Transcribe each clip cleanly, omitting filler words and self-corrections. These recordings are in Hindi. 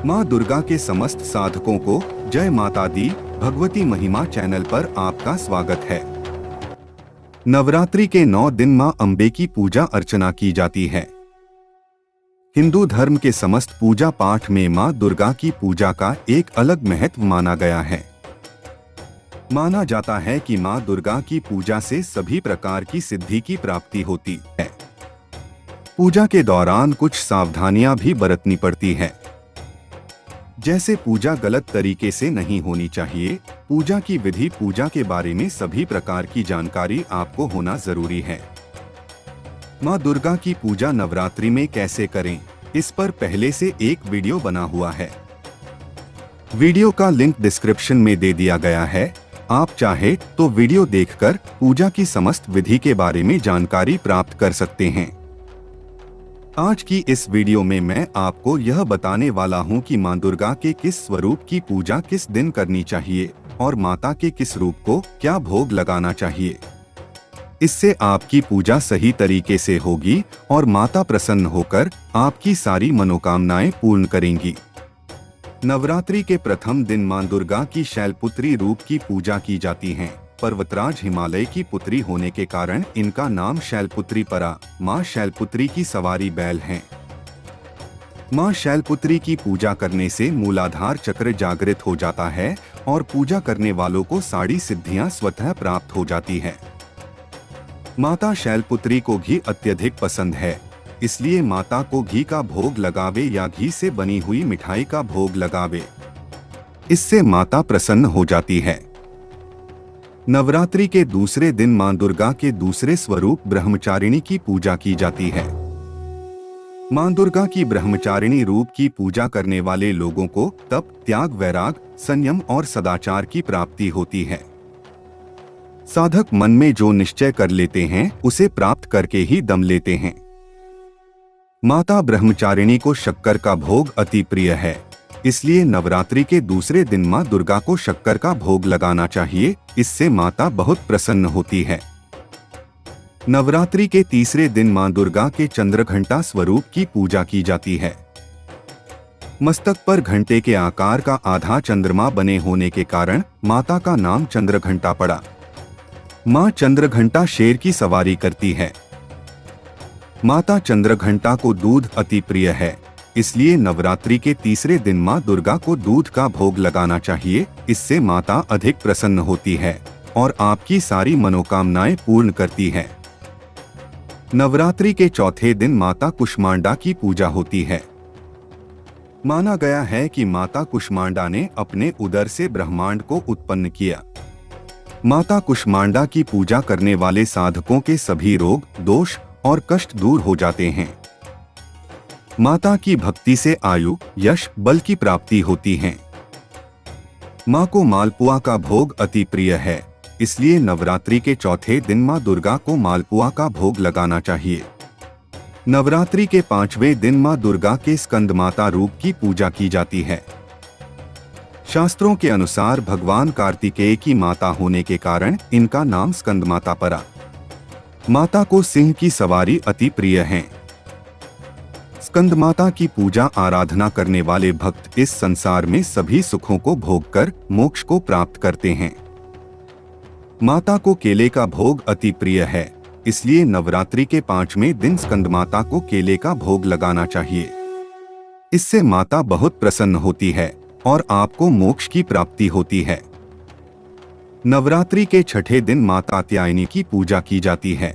माँ दुर्गा के समस्त साधकों को जय माता दी। भगवती महिमा चैनल पर आपका स्वागत है। नवरात्रि के 9 दिन माँ अम्बे की पूजा अर्चना की जाती है। हिंदू धर्म के समस्त पूजा पाठ में माँ दुर्गा की पूजा का एक अलग महत्व माना गया है। माना जाता है कि माँ दुर्गा की पूजा से सभी प्रकार की सिद्धि की प्राप्ति होती है। पूजा के दौरान कुछ सावधानियां भी बरतनी पड़ती है, जैसे पूजा गलत तरीके से नहीं होनी चाहिए। पूजा की विधि, पूजा के बारे में सभी प्रकार की जानकारी आपको होना जरूरी है। माँ दुर्गा की पूजा नवरात्रि में कैसे करें, इस पर पहले से एक वीडियो बना हुआ है। वीडियो का लिंक डिस्क्रिप्शन में दे दिया गया है। आप चाहे तो वीडियो देखकर पूजा की समस्त विधि के बारे में जानकारी प्राप्त कर सकते हैं। आज की इस वीडियो में मैं आपको यह बताने वाला हूं कि मां दुर्गा के किस स्वरूप की पूजा किस दिन करनी चाहिए और माता के किस रूप को क्या भोग लगाना चाहिए। इससे आपकी पूजा सही तरीके से होगी और माता प्रसन्न होकर आपकी सारी मनोकामनाएं पूर्ण करेंगी। नवरात्रि के प्रथम दिन मां दुर्गा की शैलपुत्री रूप की पूजा की जाती है। पर्वतराज हिमालय की पुत्री होने के कारण इनका नाम शैलपुत्री पड़ा। माँ शैलपुत्री की सवारी बैल हैं। माँ शैलपुत्री की पूजा करने से मूलाधार चक्र जागृत हो जाता है और पूजा करने वालों को सारी सिद्धियां स्वतः प्राप्त हो जाती है। माता शैलपुत्री को घी अत्यधिक पसंद है, इसलिए माता को घी का भोग लगावे या घी से बनी हुई मिठाई का भोग लगावे। इससे माता प्रसन्न हो जाती है। नवरात्रि के दूसरे दिन मां दुर्गा के दूसरे स्वरूप ब्रह्मचारिणी की पूजा की जाती है। मां दुर्गा की ब्रह्मचारिणी रूप की पूजा करने वाले लोगों को तप, त्याग, वैराग, संयम और सदाचार की प्राप्ति होती है। साधक मन में जो निश्चय कर लेते हैं उसे प्राप्त करके ही दम लेते हैं। माता ब्रह्मचारिणी को शक्कर का भोग अति प्रिय है, इसलिए नवरात्रि के दूसरे दिन मां दुर्गा को शक्कर का भोग लगाना चाहिए। इससे माता बहुत प्रसन्न होती है। नवरात्रि के तीसरे दिन मां दुर्गा के चंद्रघंटा स्वरूप की पूजा की जाती है। मस्तक पर घंटे के आकार का आधा चंद्रमा बने होने के कारण माता का नाम चंद्रघंटा पड़ा। मां चंद्रघंटा शेर की सवारी करती है। माता चंद्रघंटा को दूध अति प्रिय है, इसलिए नवरात्रि के तीसरे दिन मां दुर्गा को दूध का भोग लगाना चाहिए। इससे माता अधिक प्रसन्न होती है और आपकी सारी मनोकामनाएं पूर्ण करती है। नवरात्रि के चौथे दिन माता कुष्मांडा की पूजा होती है। माना गया है कि माता कुष्मांडा ने अपने उदर से ब्रह्मांड को उत्पन्न किया। माता कुष्मांडा की पूजा करने वाले साधकों के सभी रोग, दोष और कष्ट दूर हो जाते हैं। माता की भक्ति से आयु, यश, बल की प्राप्ति होती है। माँ को मालपुआ का भोग अति प्रिय है, इसलिए नवरात्रि के चौथे दिन माँ दुर्गा को मालपुआ का भोग लगाना चाहिए। नवरात्रि के 5वें दिन माँ दुर्गा के स्कंदमाता रूप की पूजा की जाती है। शास्त्रों के अनुसार भगवान कार्तिकेय की माता होने के कारण इनका नाम स्कंदमाता पड़ा। माता को सिंह की सवारी अति प्रिय है। स्कंद माता की पूजा आराधना करने वाले भक्त इस संसार में सभी सुखों को भोगकर मोक्ष को प्राप्त करते हैं। माता को केले का भोग अति प्रिय है, इसलिए नवरात्रि के 5वें दिन स्कंद माता को केले का भोग लगाना चाहिए। इससे माता बहुत प्रसन्न होती है और आपको मोक्ष की प्राप्ति होती है। नवरात्रि के 6ठे दिन माता कात्यायनी की पूजा की जाती है।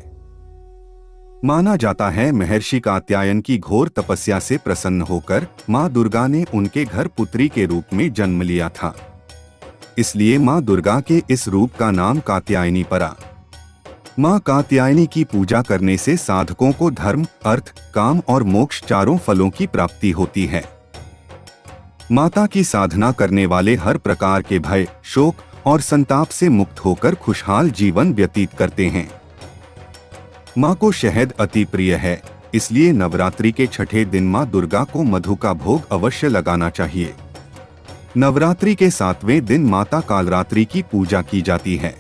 माना जाता है महर्षि कात्यायन की घोर तपस्या से प्रसन्न होकर मां दुर्गा ने उनके घर पुत्री के रूप में जन्म लिया था, इसलिए मां दुर्गा के इस रूप का नाम कात्यायनी पड़ा। मां कात्यायनी की पूजा करने से साधकों को धर्म, अर्थ, काम और मोक्ष चारों फलों की प्राप्ति होती है। माता की साधना करने वाले हर प्रकार के भय, शोक और संताप से मुक्त होकर खुशहाल जीवन व्यतीत करते हैं। माँ को शहद अति प्रिय है, इसलिए नवरात्रि के 6ठे दिन माँ दुर्गा को मधु का भोग अवश्य लगाना चाहिए। नवरात्रि के 7वें दिन माता कालरात्रि की पूजा की जाती है।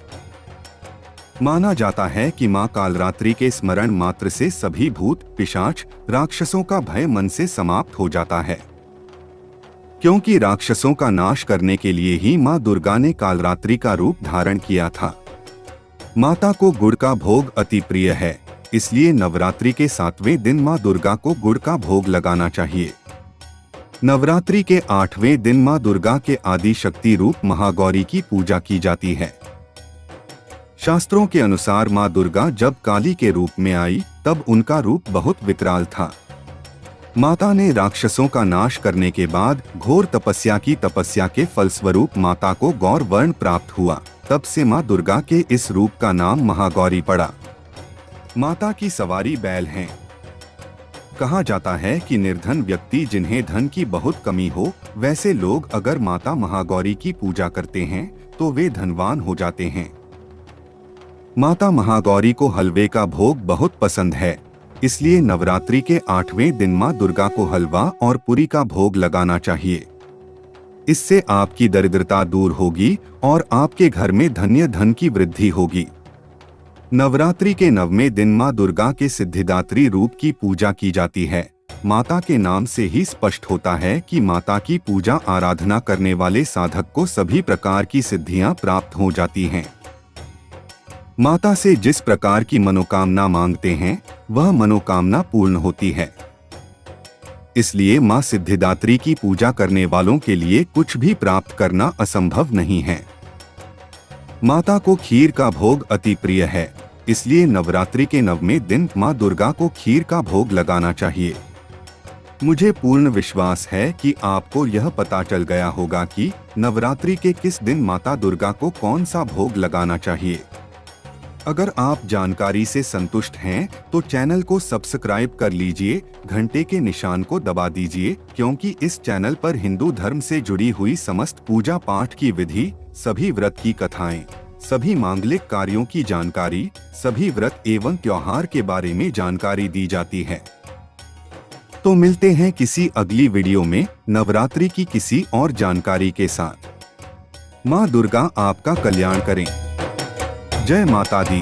माना जाता है कि माँ कालरात्रि के स्मरण मात्र से सभी भूत, पिशाच, राक्षसों का भय मन से समाप्त हो जाता है। क्योंकि राक्षसों का नाश करने के लिए ही माँ दुर्गा ने कालरात्रि का रूप धारण किया था। माता को गुड़ का भोग अति प्रिय है, इसलिए नवरात्रि के 7वें दिन माँ दुर्गा को गुड़ का भोग लगाना चाहिए। नवरात्रि के 8वें दिन माँ दुर्गा के आदि शक्ति रूप महागौरी की पूजा की जाती है। शास्त्रों के अनुसार माँ दुर्गा जब काली के रूप में आई तब उनका रूप बहुत विकराल था। माता ने राक्षसों का नाश करने के बाद घोर तपस्या की, तपस्या के फलस्वरूप माता को गौर वर्ण प्राप्त हुआ। तब से माँ दुर्गा के इस रूप का नाम महागौरी पड़ा। माता की सवारी बैल हैं। कहा जाता है कि निर्धन व्यक्ति जिन्हें धन की बहुत कमी हो, वैसे लोग अगर माता महागौरी की पूजा करते हैं तो वे धनवान हो जाते हैं। माता महागौरी को हलवे का भोग बहुत पसंद है, इसलिए नवरात्रि के 8वें दिन माँ दुर्गा को हलवा और पूरी का भोग लगाना चाहिए। इससे आपकी दरिद्रता दूर होगी और आपके घर में धन की वृद्धि होगी। नवरात्रि के 9वें दिन माँ दुर्गा के सिद्धिदात्री रूप की पूजा की जाती है। माता के नाम से ही स्पष्ट होता है कि माता की पूजा आराधना करने वाले साधक को सभी प्रकार की सिद्धियां प्राप्त हो जाती हैं। माता से जिस प्रकार की मनोकामना मांगते हैं वह मनोकामना पूर्ण होती है। इसलिए मां सिद्धिदात्री की पूजा करने वालों के लिए कुछ भी प्राप्त करना असंभव नहीं है। माता को खीर का भोग अति प्रिय है, इसलिए नवरात्रि के 9वें दिन मां दुर्गा को खीर का भोग लगाना चाहिए। मुझे पूर्ण विश्वास है कि आपको यह पता चल गया होगा कि नवरात्रि के किस दिन माता दुर्गा को कौन सा भोग लगाना चाहिए। अगर आप जानकारी से संतुष्ट हैं तो चैनल को सब्सक्राइब कर लीजिए, घंटे के निशान को दबा दीजिए, क्योंकि इस चैनल पर हिंदू धर्म से जुड़ी हुई समस्त पूजा पाठ की विधि, सभी व्रत की कथाएं, सभी मांगलिक कार्यों की जानकारी, सभी व्रत एवं त्योहार के बारे में जानकारी दी जाती है। तो मिलते हैं किसी अगली वीडियो में नवरात्रि की किसी और जानकारी के साथ। माँ दुर्गा आपका कल्याण करें। जय माता दी।